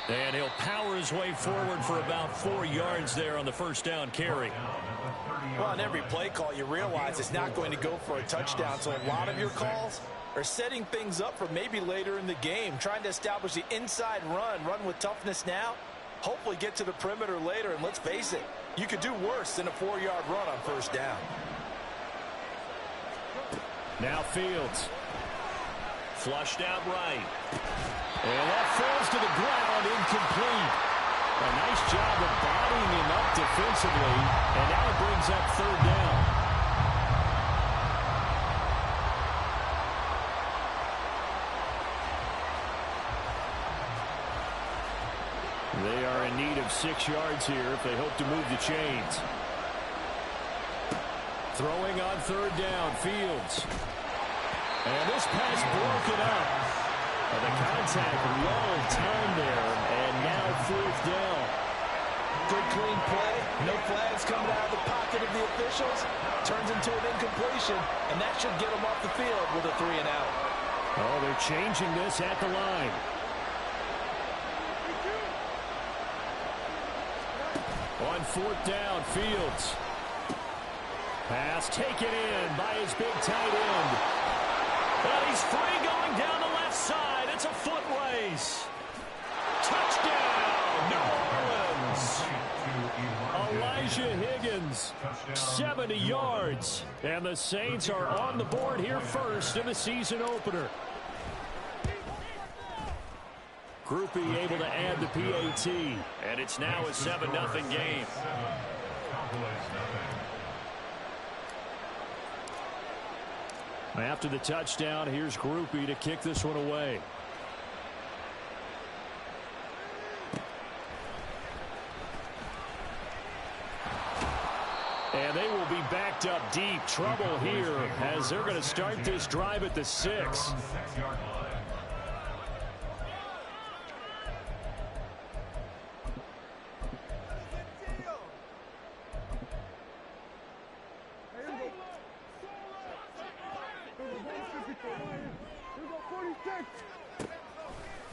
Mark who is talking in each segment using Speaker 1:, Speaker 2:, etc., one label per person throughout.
Speaker 1: And he'll power his way forward for about 4 yards there on the first down carry.
Speaker 2: Well, on every play call, you realize it's not going to go for a touchdown. So a lot of your calls are setting things up for maybe later in the game, trying to establish the inside run with toughness now, hopefully get to the perimeter later. And let's face it, you could do worse than a 4-yard run on first down.
Speaker 1: Now Fields. Flushed out right. And that falls to the ground, incomplete. A nice job of bodying him up defensively, and now it brings up third down. They are in need of 6 yards here if they hope to move the chains. Throwing on third down, Fields. And this pass broken up. The contact, long time there, and now fourth down.
Speaker 2: Good clean play. No flags coming out of the pocket of the officials. Turns into an incompletion, and that should get them off the field with a 3-and-out.
Speaker 1: Oh, they're changing this at the line. On fourth down, Fields. Pass taken in by his big tight end. And he's free going down the left side. It's a foot race. Touchdown, New Orleans. Elijah Higgins, 70 yards. And the Saints are on the board here first in the season opener. Groupie able to add the PAT. And it's now a 7-0 game. After the touchdown, here's Groupie to kick this one away. And they will be backed up deep. Trouble here as they're going to start this drive at the 6.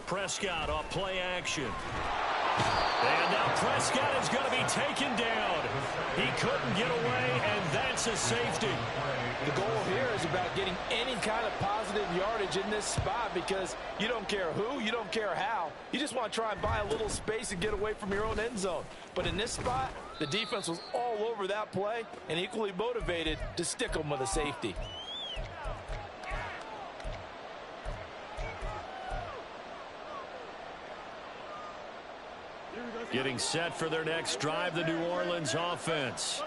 Speaker 1: Prescott off play action. And now Prescott is going to be taken down. He couldn't get away, and that's a safety.
Speaker 2: The goal here is about getting any kind of positive yardage in this spot because you don't care who, you don't care how. You just want to try and buy a little space and get away from your own end zone. But in this spot, the defense was all over that play and equally motivated to stick them with a safety.
Speaker 1: Getting set for their next drive, the New Orleans offense.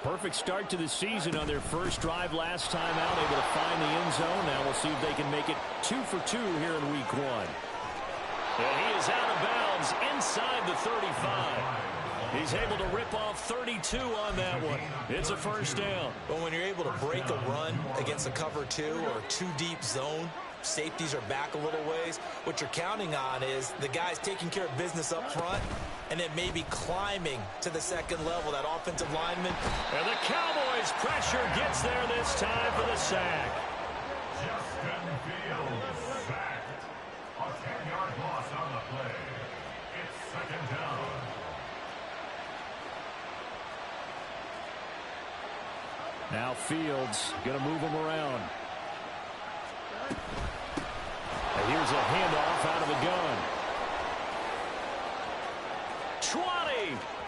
Speaker 1: Perfect start to the season on their first drive last time out, able to find the end zone. Now we'll see if they can make it 2 for 2 here in week 1. And he is out of bounds inside the 35. He's able to rip off 32 on that one. It's a first down.
Speaker 2: But when you're able to break a run against a cover 2 or 2-deep zone, safeties are back a little ways. What you're counting on is the guys taking care of business up front and then maybe climbing to the second level, that offensive lineman.
Speaker 1: And the Cowboys' pressure gets there this time for the sack.
Speaker 3: Justin Fields sacked. A 10-yard loss on the play. It's second down.
Speaker 1: Now Fields going to move him around. And here's a handoff out of the gun. 20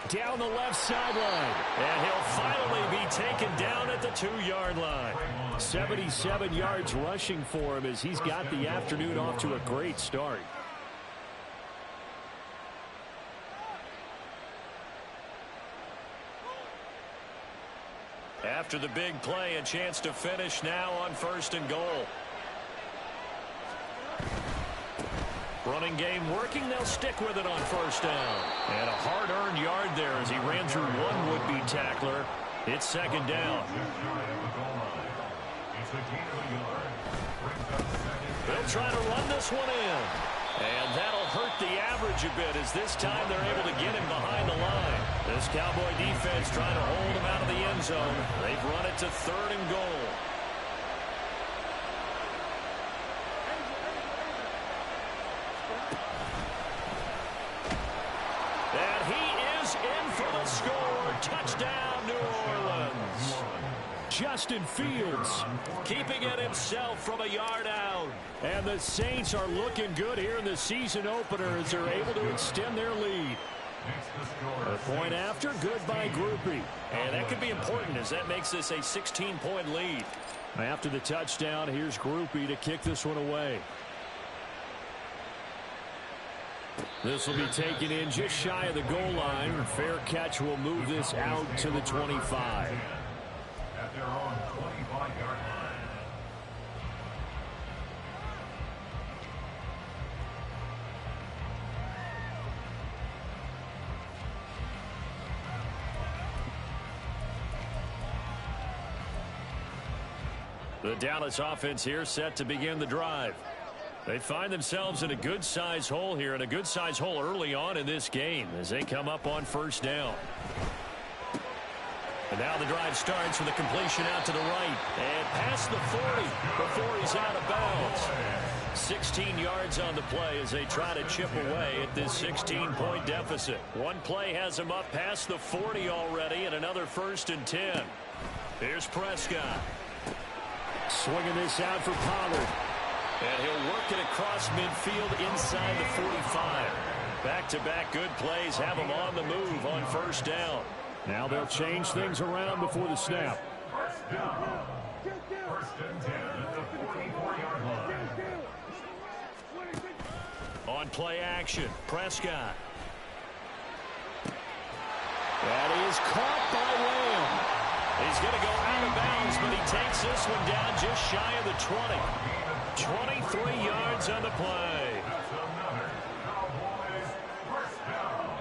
Speaker 1: down the left sideline. And he'll finally be taken down at the 2-yard line. 77 yards rushing for him as he's got the afternoon off to a great start. After the big play, a chance to finish now on 1st and goal. Running game working. They'll stick with it on 1st down. And a hard-earned yard there as he ran through one would-be tackler. It's 2nd down. They'll try to run this one in. And that'll hurt the average a bit as this time they're able to get him behind the line. This Cowboy defense trying to hold him out of the end zone. They've run it to 3rd and goal. And he is in for the score. Touchdown, New Orleans. Justin Fields keeping it himself from a yard out. And the Saints are looking good here in the season opener as they're able to extend their lead. A point after, good by Groupie. And that could be important as that makes this a 16-point lead. After the touchdown, here's Groupie to kick this one away. This will be taken in just shy of the goal line. Fair catch will move this out to the 25.
Speaker 3: At their own 25-yard line.
Speaker 1: The Dallas offense here set to begin the drive. They find themselves in a good-sized hole here, and a good-sized hole early on in this game as they come up on 1st down. And now the drive starts with a completion out to the right. And past the 40 before he's out of bounds. 16 yards on the play as they try to chip away at this 16-point deficit. One play has him up past the 40 already, and another 1st and 10. Here's Prescott. Swinging this out for Pollard. And he'll work it across midfield inside the 45. Back-to-back good plays have him on the move on 1st down. Now they'll change things around before the snap.
Speaker 3: 1st down. 1st and 10 at the 44-yard line.
Speaker 1: On play action, Prescott. That is caught by Lamb. He's going to go out of bounds, but he takes this one down just shy of the 20. 23 yards on the play.
Speaker 3: That's another Cowboys 1st down.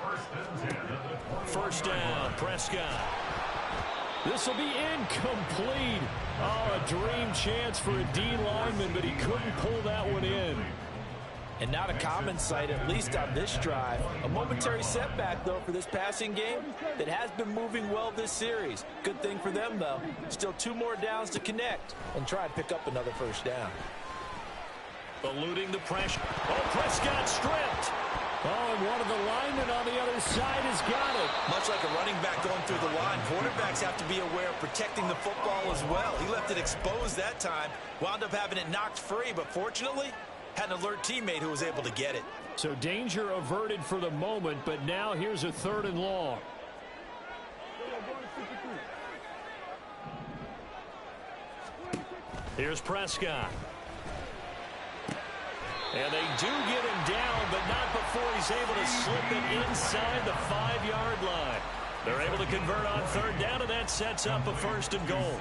Speaker 3: 1st and 10 at the
Speaker 1: 1st down, Prescott. This will be incomplete. Oh, a dream chance for a D lineman, but he couldn't pull that one in.
Speaker 2: And not a common sight, at least on this drive. A momentary setback, though, for this passing game that has been moving well this series. Good thing for them, though. Still 2 more downs to connect and try and pick up another 1st down.
Speaker 1: Eluding the pressure. Oh, Prescott stripped. Oh, and one of the linemen on the other side has got it.
Speaker 2: Much like a running back going through the line, quarterbacks have to be aware of protecting the football as well. He left it exposed that time, wound up having it knocked free, but fortunately, had an alert teammate who was able to get it.
Speaker 1: So danger averted for the moment, but now here's a 3rd and long. Here's Prescott. And they do get him down, but not before he's able to slip it inside the 5-yard line. They're able to convert on 3rd down, and that sets up a 1st and goal.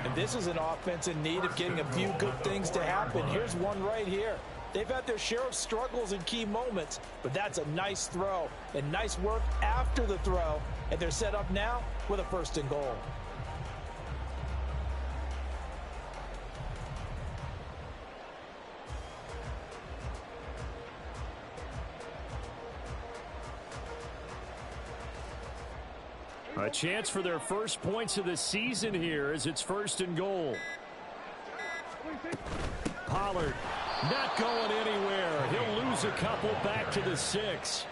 Speaker 2: And this is an offense in need of getting a few good things to happen. Here's one right here. They've had their share of struggles in key moments, but that's a nice throw and nice work after the throw. And they're set up now with a 1st and goal.
Speaker 1: A chance for their first points of the season here as it's 1st and goal. Pollard not going anywhere. He'll lose a couple back to the 6.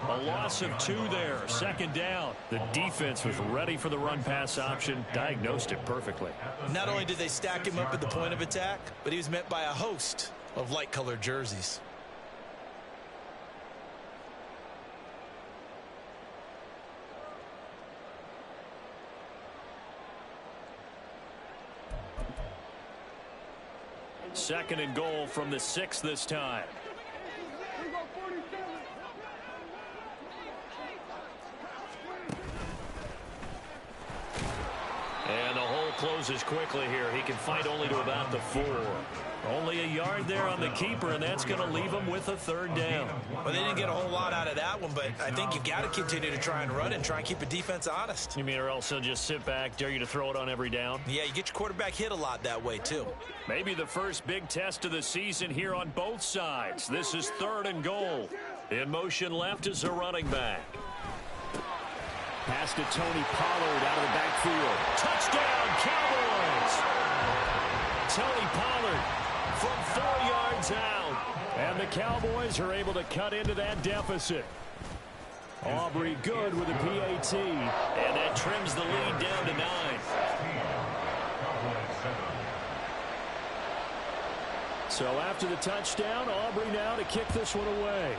Speaker 1: A loss of 2 there. 2nd down. The defense was ready for the run-pass option. Diagnosed it perfectly.
Speaker 2: Not only did they stack him up at the point of attack, but he was met by a host of light-colored jerseys.
Speaker 1: Second and goal from the 6 this time. And the whole closes quickly here. He can fight only to about the 4. Only a yard there on the keeper, and that's going to leave him with a 3rd down.
Speaker 2: Well, they didn't get a whole lot out of that one, but I think you've got to continue to try and run and try and keep the defense honest.
Speaker 1: You mean or else he'll just sit back, dare you to throw it on every down?
Speaker 2: Yeah, you get your quarterback hit a lot that way, too.
Speaker 1: Maybe the first big test of the season here on both sides. This is 3rd and goal. In motion left is a running back. Pass to Tony Pollard out of the backfield. Touchdown, Cowboys! Tony Pollard from 4 yards out. And the Cowboys are able to cut into that deficit. Aubrey good with a PAT. And that trims the lead down to 9. So after the touchdown, Aubrey now to kick this one away.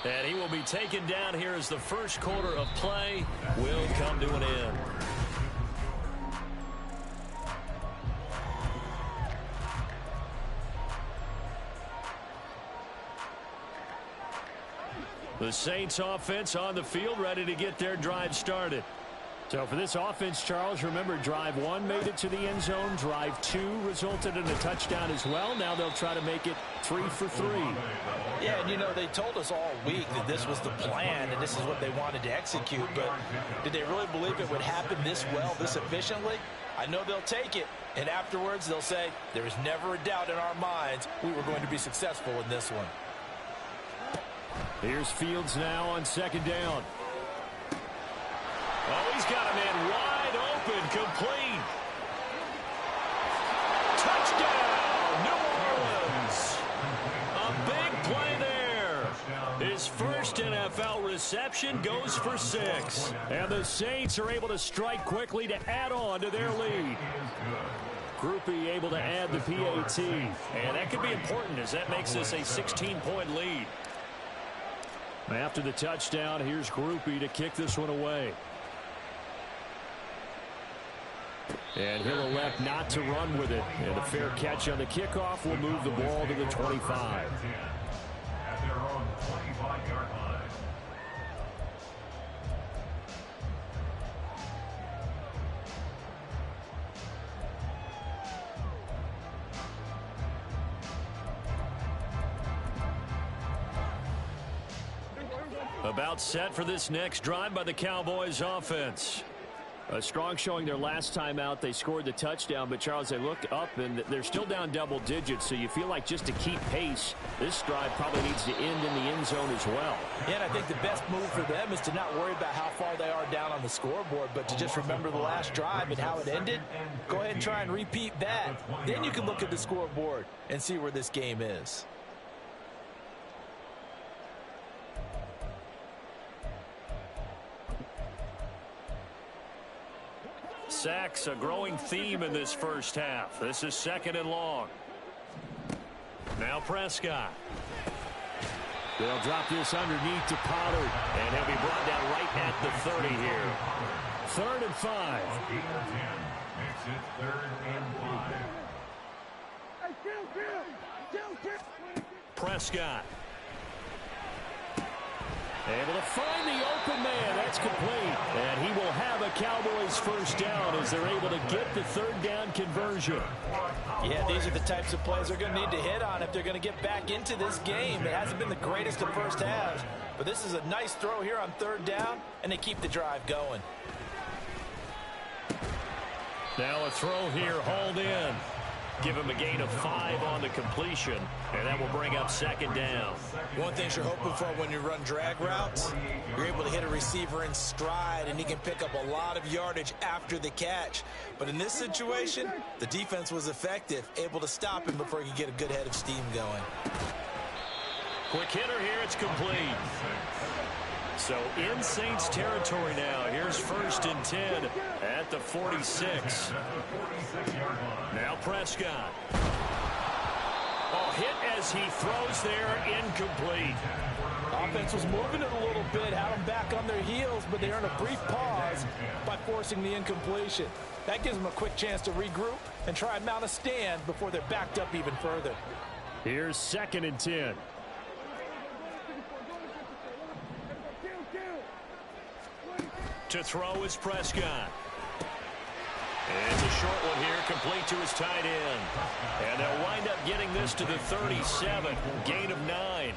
Speaker 1: And he will be taken down here as the first quarter of play will come to an end. The Saints offense on the field, ready to get their drive started. So for this offense, Charles, remember drive 1 made it to the end zone. Drive 2 resulted in a touchdown as well. Now they'll try to make it 3 for 3.
Speaker 2: Yeah, and you know, they told us all week that this was the plan and this is what they wanted to execute. But did they really believe it would happen this well, this efficiently? I know they'll take it. And afterwards, they'll say, there was never a doubt in our minds we were going to be successful in this one.
Speaker 1: Here's Fields now on 2nd down. Oh, he's got a man wide open, complete. Touchdown, New Orleans. A big play there. His first NFL reception goes for 6. And the Saints are able to strike quickly to add on to their lead. Groupie able to add the PAT. And that could be important as that makes this a 16-point lead. After the touchdown, here's Groupie to kick this one away. And he'll elect not to run with it. And a fair catch on the kickoff will move the ball to the 25.
Speaker 3: At their own 25-yard line.
Speaker 1: About set for this next drive by the Cowboys offense. A strong showing their last time out. They scored the touchdown, but Charles, they looked up and they're still down double digits, so you feel like just to keep pace, this drive probably needs to end in the end zone as well.
Speaker 2: Yeah, and I think the best move for them is to not worry about how far they are down on the scoreboard, but to just remember the last drive and how it ended. Go ahead and try and repeat that. Then you can look at the scoreboard and see where this game is.
Speaker 1: Sacks, a growing theme in this first half. This is 2nd and long. Now Prescott. They'll drop this underneath to Pollard, and he'll be brought down right at the 30 here. 3rd and 5.
Speaker 3: Makes it 3rd and 5.
Speaker 1: Prescott. Able to find the open man. That's complete. And he will have a Cowboys first down as they're able to get the 3rd down conversion.
Speaker 2: Yeah, these are the types of plays they're going to need to hit on if they're going to get back into this game. It hasn't been the greatest of first halves, but this is a nice throw here on 3rd down, and they keep the drive going.
Speaker 1: Now a throw here, hauled in. Give him a gain of 5 on the completion, and that will bring up 2nd down.
Speaker 2: One thing you're hoping for when you run drag routes, you're able to hit a receiver in stride, and he can pick up a lot of yardage after the catch. But in this situation, the defense was effective, able to stop him before he could get a good head of steam going.
Speaker 1: Quick hitter here, it's complete. So in Saints territory now. Here's 1st and 10 at the 46. Now Prescott. Oh, hit as he throws there, incomplete.
Speaker 2: Offense was moving it a little bit, had them back on their heels, but they earned a brief pause by forcing the incompletion. That gives them a quick chance to regroup and try and mount a stand before they're backed up even further.
Speaker 1: Here's 2nd and 10. To throw is Prescott. And it's a short one here, complete to his tight end. And they'll wind up getting this to the 37, gain of 9.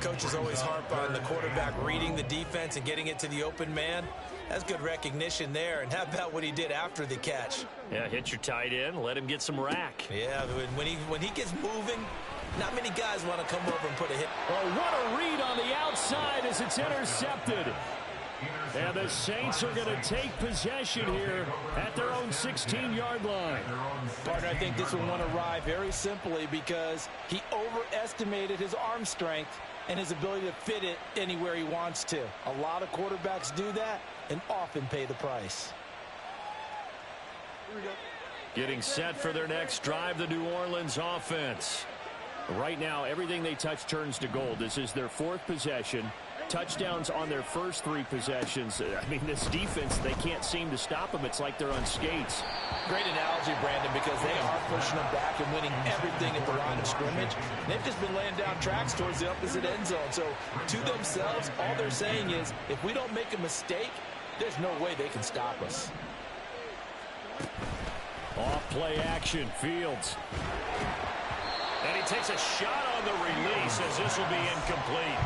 Speaker 2: Coaches always harp on the quarterback reading the defense and getting it to the open man. That's good recognition there. And how about what he did after the catch?
Speaker 1: Yeah, hit your tight end, let him get some rack.
Speaker 2: Yeah, when he gets moving, not many guys want to come over and put a hit.
Speaker 1: Oh, what a read on the outside as it's intercepted. And the Saints are going to take possession here at their own 16-yard line.
Speaker 2: Partner, I think this will want to ride very simply because he overestimated his arm strength and his ability to fit it anywhere he wants to. A lot of quarterbacks do that and often pay the price.
Speaker 1: Getting set for their next drive, the New Orleans offense. Right now, everything they touch turns to gold. This is their 4th possession. Touchdowns on their first 3 possessions. I mean, this defense, they can't seem to stop them. It's like they're on skates.
Speaker 2: Great analogy, Brandon, because they are pushing them back and winning everything at the line of scrimmage. They've just been laying down tracks towards the opposite end zone. So to themselves, all they're saying is, if we don't make a mistake, there's no way they can stop us.
Speaker 1: Off play action, Fields. And he takes a shot on the release as this will be incomplete.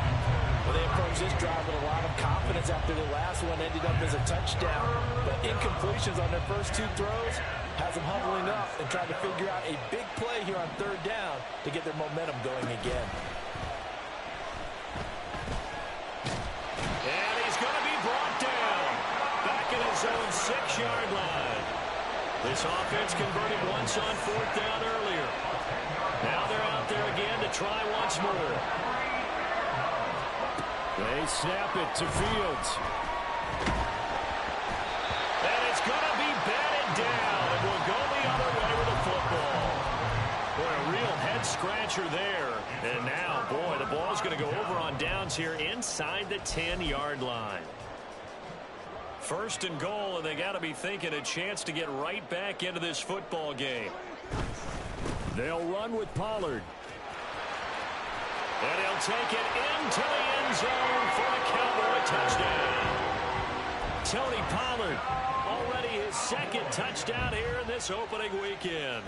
Speaker 2: Well, they approached this drive with a lot of confidence after the last one ended up as a touchdown. But incompletions on their first 2 throws has them huddling up and trying to figure out a big play here on 3rd down to get their momentum going again.
Speaker 1: And he's going to be brought down back at his own 6-yard line. This offense converted once on 4th down earlier. Now they're out there again to try once more. They snap it to Fields. And it's going to be batted down. And will go the other way with the football. Boy, a real head-scratcher there. And now, boy, the ball's going to go over on downs here inside the 10-yard line. 1st and goal, and they got to be thinking a chance to get right back into this football game. They'll run with Pollard. And he'll take it into the end zone for a Cowboy touchdown. Tony Pollard, already his 2nd touchdown here in this opening weekend.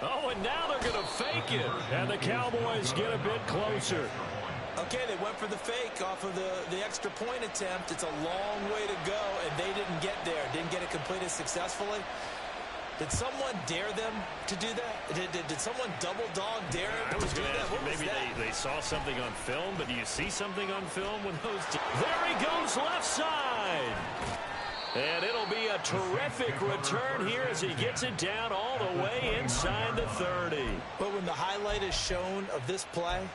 Speaker 1: Oh, and now they're going to fake it. And the Cowboys get a bit closer.
Speaker 2: Okay, they went for the fake off of the extra point attempt. It's a long way to go, and they didn't get there. Didn't get it completed successfully. Did someone dare them to do that? Did someone double dog dare them to do that?
Speaker 1: What was that? Maybe they saw something on film, but do you see something on film when those... There he goes left side. And it'll be a terrific return here as he gets it down all the way inside the 30.
Speaker 2: But when the highlight is shown of this play,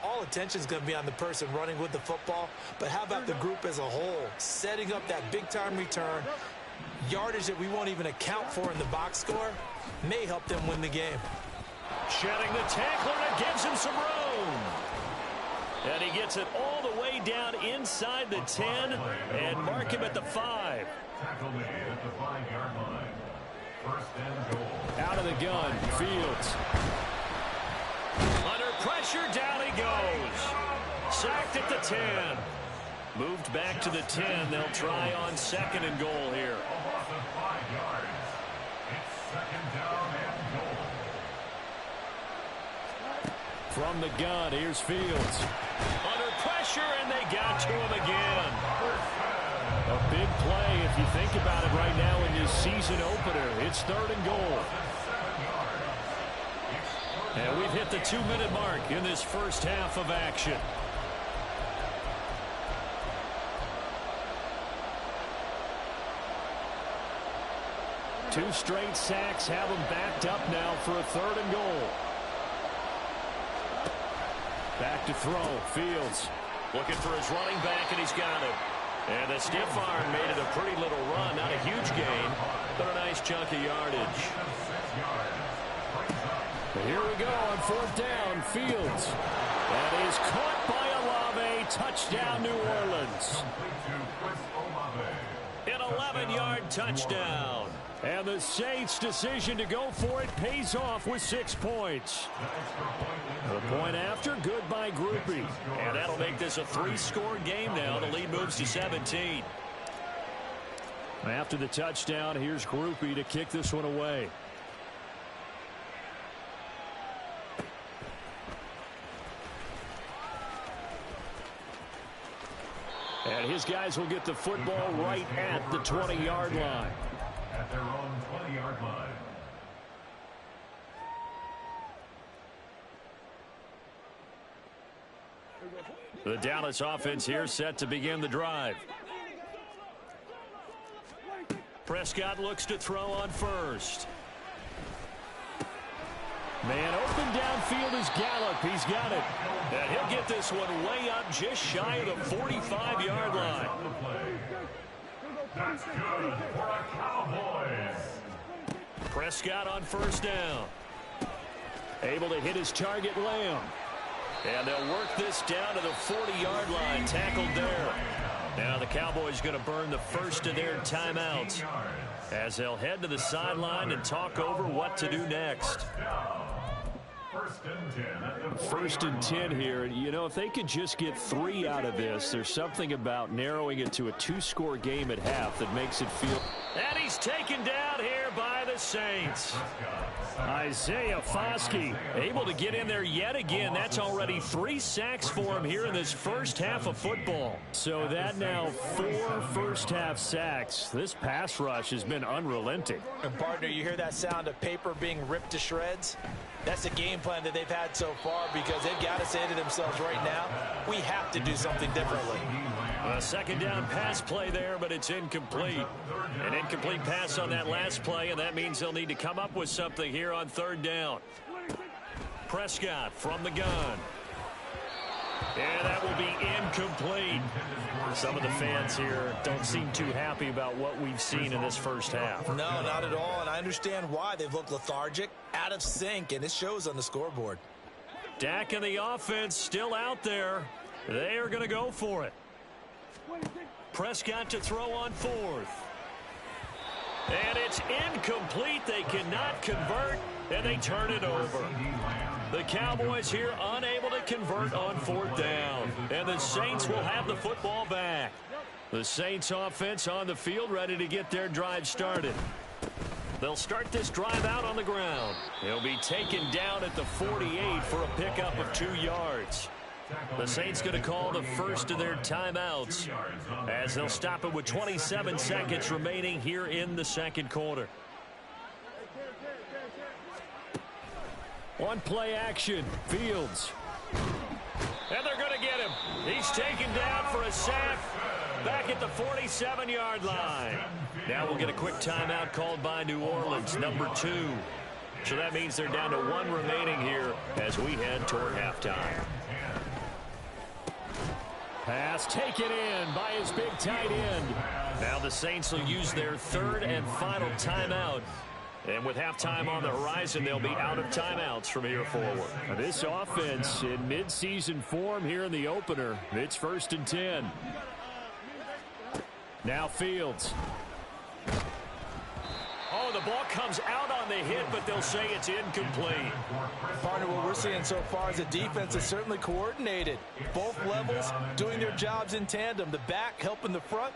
Speaker 2: all attention is going to be on the person running with the football. But how about the group as a whole? Setting up that big-time return, yardage that we won't even account for in the box score, may help them win the game.
Speaker 1: Shedding the tackler, and it gives him some room. And he gets it all the way down inside the 10 and mark him at the 5.
Speaker 3: Tackle made at the 5-yard line. 1st and goal.
Speaker 1: Out of the gun, Fields. Under pressure, down he goes. Sacked at the 10. Moved back to the 10. They'll try on 2nd and goal here.
Speaker 3: A loss of 5 yards. It's 2nd down and goal.
Speaker 1: From the gun, here's Fields. Under pressure, and they got to him again. A big play if you think about it right now in this season opener. It's 3rd and goal. And we've hit the 2-minute mark in this first half of action. Two straight sacks have them backed up now for a 3rd and goal. Back to throw. Fields looking for his running back, and he's got it. And the stiff arm made it a pretty little run. Not a huge gain, but a nice chunk of yardage. Here we go on 4th down. Fields. That is caught by Olave. Touchdown, New Orleans. An 11-yard touchdown. And the Saints' decision to go for it pays off with 6 points. The point after, good by Groupie. And that'll make this a 3-score game now. The lead moves to 17. After the touchdown, here's Groupie to kick this one away. And his guys will get the football right at the 20-yard line.
Speaker 3: At their own 20-yard line.
Speaker 1: The Dallas offense here set to begin the drive. Prescott looks to throw on first. Man open downfield is Gallup. He's got it. And he'll get this one way up just shy of the 45-yard line.
Speaker 3: That's good for the Cowboys.
Speaker 1: Prescott on first down. Able to hit his target, Lamb. And they'll work this down to the 40-yard line. Tackled there. Now the Cowboys going to burn the first of their timeouts as they'll head to the sideline and talk over what to do next. First and 10 here. You know, if they could just get 3 out of this, there's something about narrowing it to a 2-score game at half that makes it feel. And he's taken down here by the Saints. Isaiah Foskey able to get in there yet again. That's already 3 sacks for him here in this first half of football. So that now 4 first-half sacks. This pass rush has been unrelenting.
Speaker 2: And partner, you hear that sound of paper being ripped to shreds? That's the game plan that they've had so far, because they've got to say to themselves right now, we have to do something differently.
Speaker 1: A second down pass play there, but it's incomplete. An incomplete pass on that last play, and that means they'll need to come up with something here on third down. Prescott from the gun. And that will be incomplete. Some of the fans here don't seem too happy about what we've seen in this first half.
Speaker 2: No, not at all, and I understand why. They've looked lethargic, out of sync, and it shows on the scoreboard.
Speaker 1: Dak and the offense still out there. They are going to go for it. Prescott to throw on fourth. And it's incomplete. They cannot convert, and they turn it over. The Cowboys here unable to convert on fourth down. And the Saints will have the football back. The Saints offense on the field ready to get their drive started. They'll start this drive out on the ground. He'll be taken down at the 48 for a pickup of 2 yards. The Saints going to call the first of their timeouts as they'll stop it with 27 seconds remaining here in the second quarter. One play action, Fields. And they're going to get him. He's taken down for a sack back at the 47-yard line. Now we'll get a quick timeout called by New Orleans, number 2. So that means they're down to 1 remaining here as we head toward halftime. Pass taken in by his big tight end. Now the Saints will use their third and final timeout. And with halftime on the horizon, they'll be out of timeouts from here forward. This offense in midseason form here in the opener. It's first and 10. Now Fields. Oh, the ball comes out on the hit, but they'll say it's incomplete.
Speaker 2: Partner, what we're seeing so far is the defense is certainly coordinated. Both levels doing their jobs in tandem. The back helping the front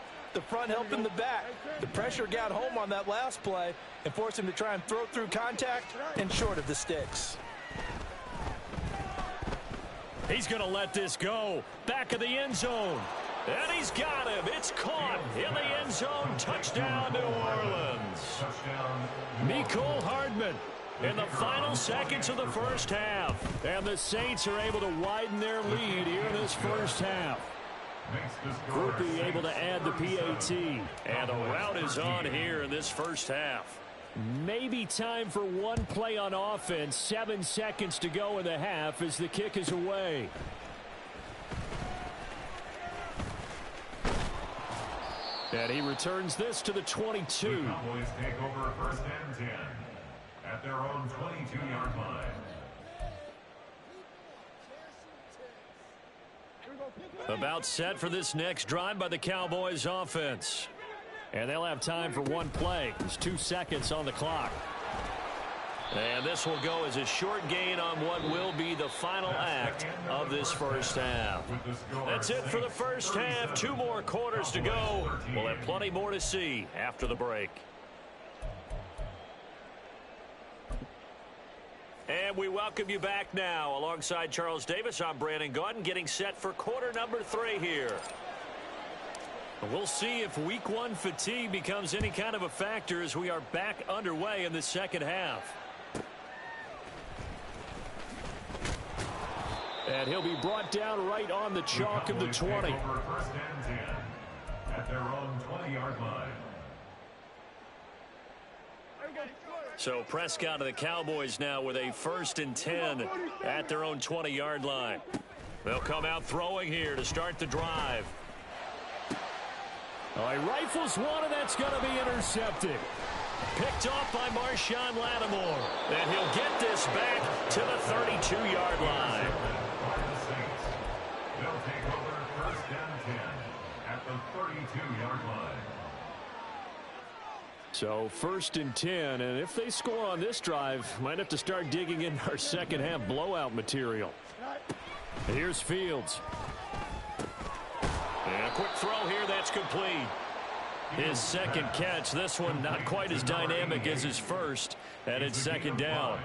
Speaker 2: helping the back. The pressure got home on that last play and forced him to try and throw through contact and short of the sticks.
Speaker 1: He's going to let this go. Back of the end zone. And he's got him. It's caught in the end zone. Touchdown, New Orleans. Mecole Hardman in the final seconds of the first half. And the Saints are able to widen their lead here in this first half. Groupie able to add the PAT. And the route is on here in this first half. Maybe time for one play on offense. 7 seconds to go in the half as the kick is away. And he returns this to the 22.
Speaker 3: The Cowboys take over first and 10 at their own 22-yard line.
Speaker 1: About set for this next drive by the Cowboys offense. And they'll have time for one play. There's 2 seconds on the clock. And this will go as a short gain on what will be the final act of this first half. That's it for the first half. 2 more quarters to go. We'll have plenty more to see after the break. And we welcome you back now. Alongside Charles Davis, I'm Brandon Gaudin, getting set for quarter number 3 here. We'll see if week 1 fatigue becomes any kind of a factor as we are back underway in the second half. And he'll be brought down right on the chalk of the 20.
Speaker 3: First and 10 at their own 20-yard line.
Speaker 1: So Prescott of the Cowboys now with a 1st and 10 at their own 20-yard line. They'll come out throwing here to start the drive. He rifles one, and that's going to be intercepted. Picked off by Marshawn Lattimore. And he'll get this back to the 32-yard line.
Speaker 3: They'll take over first and 10 at the 32-yard line.
Speaker 1: So 1st and 10, and if they score on this drive, might have to start digging in our second half blowout material. Here's Fields. And a quick throw here, that's complete. His second catch, this one not quite as dynamic as his first, and it's 2nd down.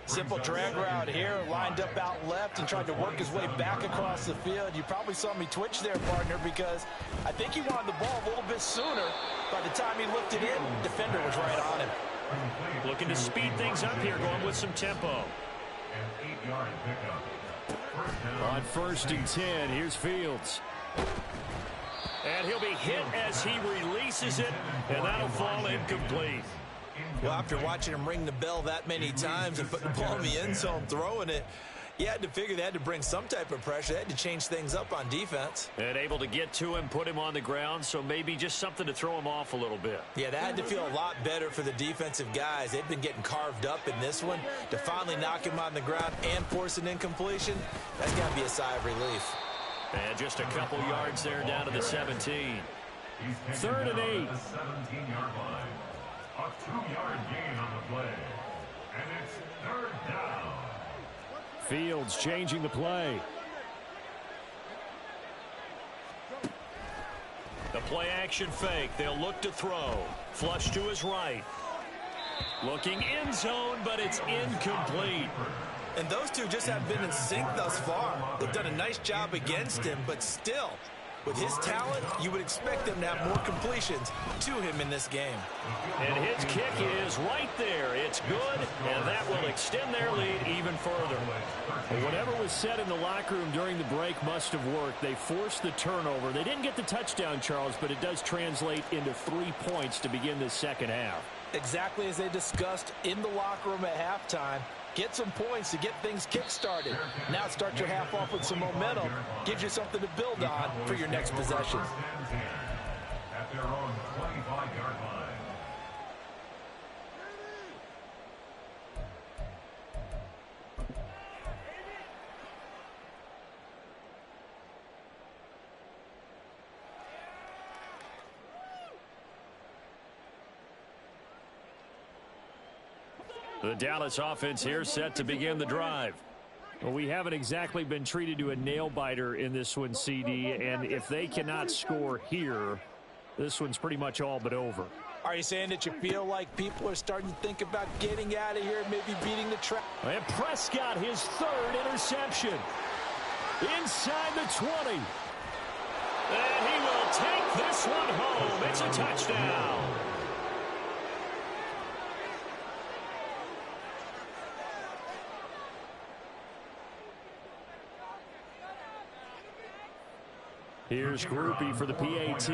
Speaker 2: Simple drag route here, lined up out left and tried to work his way back across the field. You probably saw me twitch there, partner, because I think he wanted the ball a little bit sooner. By the time he looked it in, defender was right on him.
Speaker 1: Looking to speed things up here, going with some tempo.
Speaker 3: An 8-yard pickup.
Speaker 1: On 1st and 10, here's Fields. And he'll be hit as he releases it, and that'll fall incomplete.
Speaker 2: Well, after watching him ring the bell that many times and putting the ball in the end zone, throwing it, you had to figure they had to bring some type of pressure. They had to change things up on defense.
Speaker 1: And able to get to him, put him on the ground, so maybe just something to throw him off a little bit.
Speaker 2: Yeah, that had to feel a lot better for the defensive guys. They've been getting carved up in this one. To finally knock him on the ground and force an incompletion, that's got to be a sigh of relief.
Speaker 1: And just a couple yards there down to the 17. 3rd and 8.
Speaker 3: 17-yard line. A 2-yard gain on the play. And it's 3rd down.
Speaker 1: Fields changing the play. The play action fake. They'll look to throw. Flush to his right. Looking end zone, but it's incomplete.
Speaker 2: And those two just haven't been in sync thus far. They've done a nice job against him, but still, with his talent, you would expect them to have more completions to him in this game.
Speaker 1: And his kick is right there. It's good, and that will extend their lead even further. But whatever was said in the locker room during the break must have worked. They forced the turnover. They didn't get the touchdown, Charles, but it does translate into 3 points to begin this second half.
Speaker 2: Exactly as they discussed in the locker room at halftime. Get some points to get things kick-started. Now start your half off with some momentum. Gives you something to build on for your next possession.
Speaker 3: At their own 25-yard line.
Speaker 1: The Dallas offense here set to begin the drive. Well, we haven't exactly been treated to a nail-biter in this one, CD, and if they cannot score here, this one's pretty much all but over.
Speaker 2: Are you saying that you feel like people are starting to think about getting out of here, maybe beating the trap?
Speaker 1: And Prescott, his 3rd interception. Inside the 20. And he will take this one home. It's a touchdown. Here's Groupie for the PAT.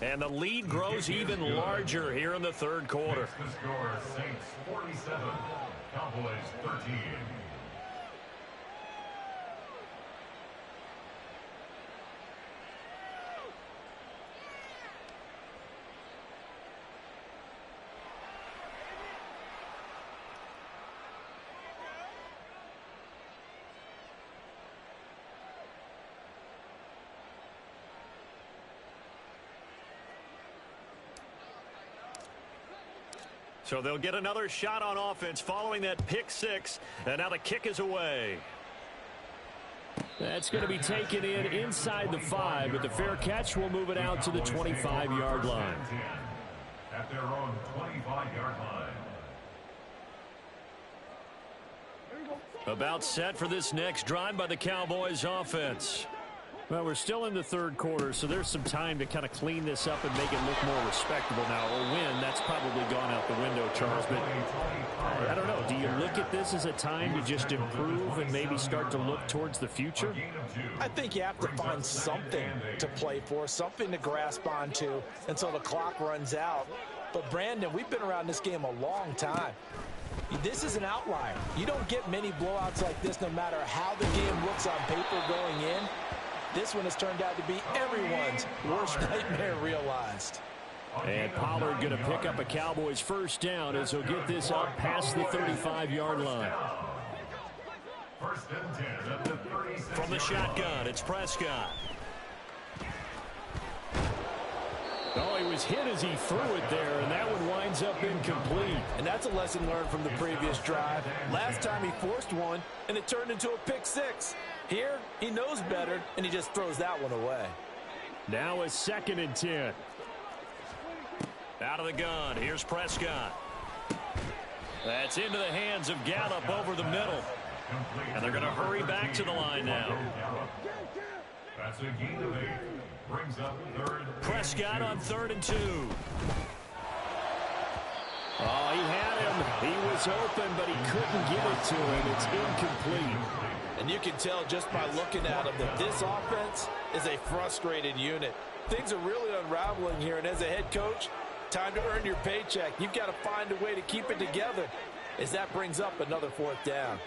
Speaker 1: And the lead grows even larger here in the 3rd quarter.
Speaker 3: The score, Saints 47, Cowboys 13.
Speaker 1: So they'll get another shot on offense following that pick six. And now the kick is away. That's going to be taken in inside the 5, but the fair catch will move it out to the 25-yard line.
Speaker 3: At their own 25-yard line.
Speaker 1: About set for this next drive by the Cowboys offense. Well, we're still in the third quarter, so there's some time to kind of clean this up and make it look more respectable now. A win, that's probably gone out the window, Charles. But I don't know. Do you look at this as a time to just improve and maybe start to look towards the future?
Speaker 2: I think you have to find something to play for, something to grasp onto until the clock runs out. But, Brandon, we've been around this game a long time. This is an outlier. You don't get many blowouts like this no matter how the game looks on paper going in. This one has turned out to be everyone's worst nightmare realized.
Speaker 1: And Pollard going to pick up a Cowboys first down as he'll get this up past the 35-yard line.
Speaker 3: First and 10 at the 36.
Speaker 1: From the shotgun, it's Prescott. Oh, he was hit as he threw it there, and that one winds up incomplete.
Speaker 2: And that's a lesson learned from the previous drive. Last time he forced one, and it turned into a pick six. Here, he knows better, and he just throws that one away.
Speaker 1: Now a 2nd and 10. Out of the gun, here's Prescott. That's into the hands of Gallup over the middle. And they're going to hurry back to the line now.
Speaker 3: That's a gain of 8. Brings up third.
Speaker 1: Prescott on 3rd and 2. Oh, he had him. He was open, but he couldn't get it to him. It's incomplete.
Speaker 2: And you can tell just by looking at him that this offense is a frustrated unit. Things are really unraveling here, and as a head coach, time to earn your paycheck. You've got to find a way to keep it together as that brings up another 4th down.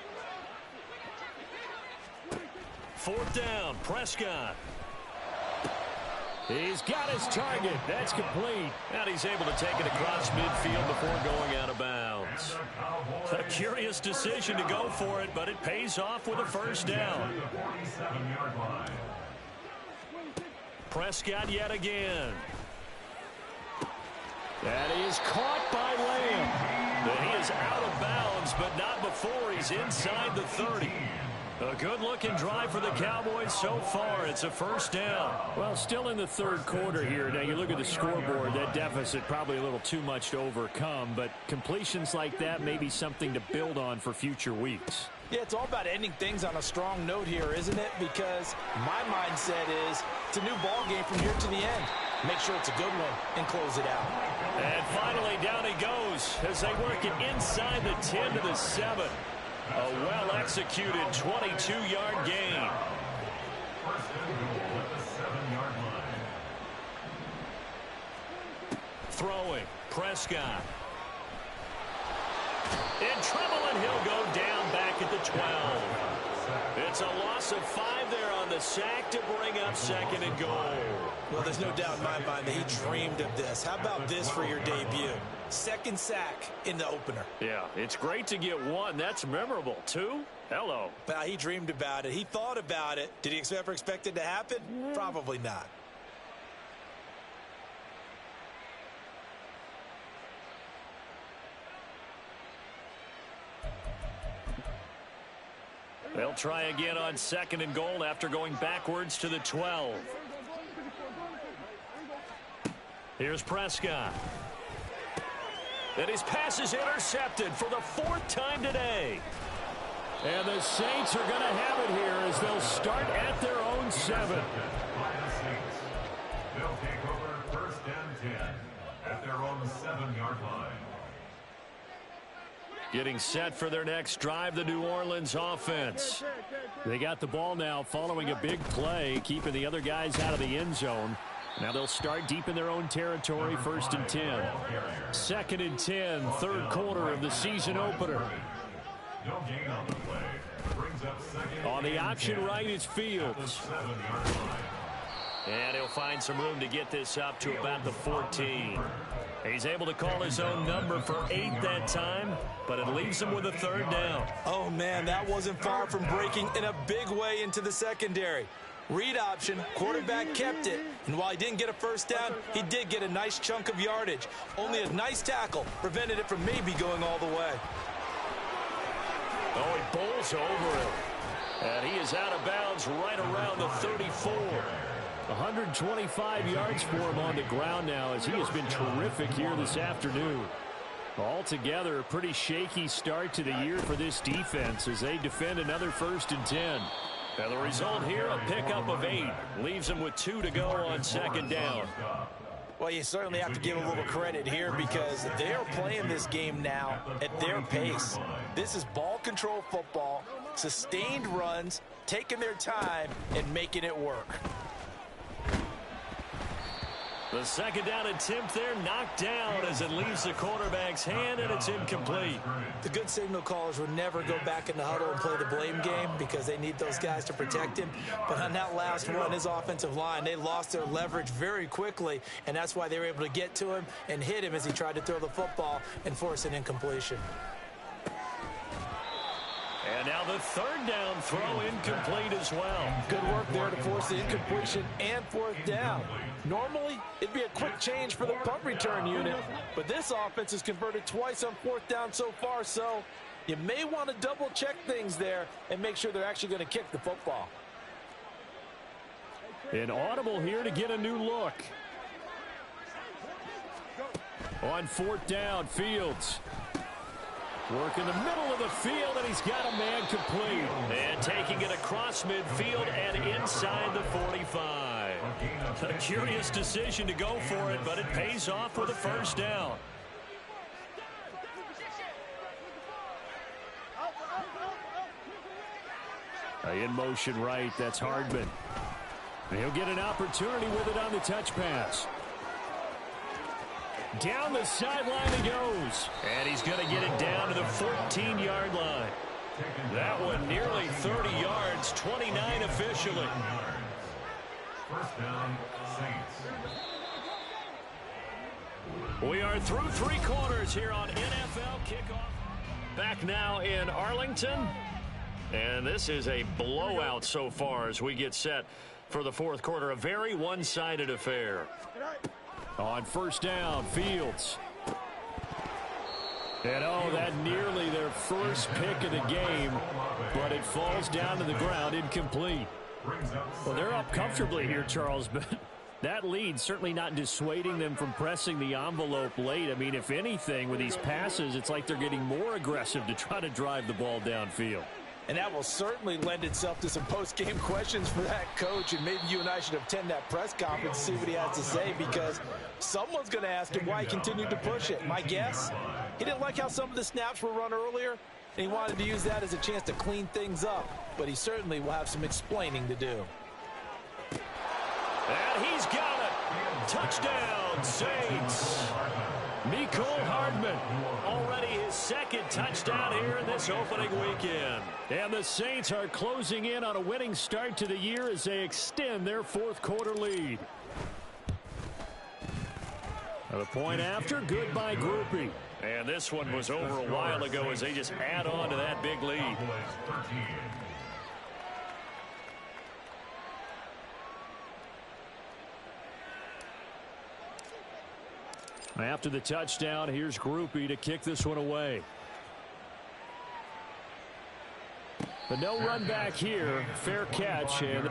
Speaker 1: 4th down, Prescott. He's got his target. That's complete. And he's able to take it across midfield before going out of bounds. A curious decision to go for it, but it pays off with a first down. Prescott yet again. That is caught by Lamb. And he is out of bounds, but not before he's inside the 30. A good-looking drive for the Cowboys so far. It's a first down. Well, still in the third quarter here. Now, you look at the scoreboard, that deficit probably a little too much to overcome, but completions like that may be something to build on for future weeks.
Speaker 2: Yeah, it's all about ending things on a strong note here, isn't it? Because my mindset is it's a new ball game from here to the end. Make sure it's a good one and close it out.
Speaker 1: And finally, down he goes as they work it inside the 10 to the 7. A well-executed 22-yard gain.
Speaker 3: First and goal at the 7-yard line.
Speaker 1: Throwing, Prescott. In trouble, and he'll go down back at the 12. It's a loss of 5 there on the sack to bring up 2nd and goal.
Speaker 2: Well, there's no doubt in my mind that he dreamed of this. How about this for your debut? 2nd sack in the opener.
Speaker 1: Yeah, it's great to get 1. That's memorable. 2? Hello.
Speaker 2: Well, he dreamed about it. He thought about it. Did he ever expect it to happen? Probably not.
Speaker 1: They'll try again on 2nd and goal after going backwards to the 12. Here's Prescott. And his pass is intercepted for the 4th time today. And the Saints are going to have it here as they'll start at their own 7.
Speaker 3: They'll take over first and 10 at their own 7-yard line.
Speaker 1: Getting set for their next drive, the New Orleans offense. They got the ball now following a big play, keeping the other guys out of the end zone. Now they'll start deep in their own territory, 1st and 10. 2nd and 10, 3rd quarter of the season opener.
Speaker 3: No gain on the play. Brings up 2nd.
Speaker 1: On the option right is Fields.
Speaker 3: 7-yard line.
Speaker 1: And he'll find some room to get this up to about the 14. He's able to call his own number for 8 that time, but it leaves him with a 3rd down.
Speaker 2: Oh, man, that wasn't far from breaking in a big way into the secondary. Read option, quarterback kept it, and while he didn't get a first down, he did get a nice chunk of yardage. Only a nice tackle prevented it from maybe going all the way.
Speaker 1: Oh, he bowls over him. And he is out of bounds right around the 34. 125 yards for him on the ground now, as he has been terrific here this afternoon. Altogether, a pretty shaky start to the year for this defense as they defend another 1st and 10. And the result here, a pickup of 8. Leaves them with 2 to go on 2nd down.
Speaker 2: Well, you certainly have to give a little credit here because they're playing this game now at their pace. This is ball control football, sustained runs, taking their time, and making it work.
Speaker 1: The 2nd down attempt there knocked down as it leaves the quarterback's hand, and it's incomplete.
Speaker 2: The good signal callers would never go back in the huddle and play the blame game because they need those guys to protect him. But on that last one, his offensive line, they lost their leverage very quickly, and that's why they were able to get to him and hit him as he tried to throw the football and force an incompletion.
Speaker 1: And now the 3rd down throw incomplete as well.
Speaker 2: Good work there to force the incompletion and 4th down. Normally, it'd be a quick change for the punt return unit, but this offense has converted twice on 4th down so far, so you may want to double-check things there and make sure they're actually going to kick the football.
Speaker 1: An audible here to get a new look. On 4th down, Fields. Work in the middle of the field, and he's got a man complete. And taking it across midfield and inside the 45. A curious decision to go for it, but it pays off with a 1st down. In motion right, that's Hardman. And he'll get an opportunity with it on the touch pass. Down the sideline he goes. And he's going to get it down to the 14-yard line. That one nearly 30 yards, 29 officially.
Speaker 3: 1st down, Saints.
Speaker 1: We are through 3 quarters here on NFL Kickoff. Back now in Arlington. And this is a blowout so far as we get set for the 4th quarter. A very one-sided affair. On 1st down, Fields. And oh, that nearly their first pick of the game, but it falls down to the ground, incomplete. Well, they're up comfortably here, Charles, but that lead certainly not dissuading them from pressing the envelope late. I mean, if anything, with these passes, it's like they're getting more aggressive to try to drive the ball downfield.
Speaker 2: And that will certainly lend itself to some post-game questions for that coach. And maybe you and I should attend that press conference and see what he has to say, because someone's going to ask him why he continued to push it. My guess, he didn't like how some of the snaps were run earlier, and he wanted to use that as a chance to clean things up. But he certainly will have some explaining to do.
Speaker 1: And he's got it. Touchdown, Saints. Mecole Hardman, already his 2nd touchdown here in this opening weekend. And the Saints are closing in on a winning start to the year as they extend their 4th quarter lead. The point after, good by Groupie. And this one was over a while ago as they just add on to that big lead. After the touchdown, here's Groupie to kick this one away. But no run back here. Fair catch, and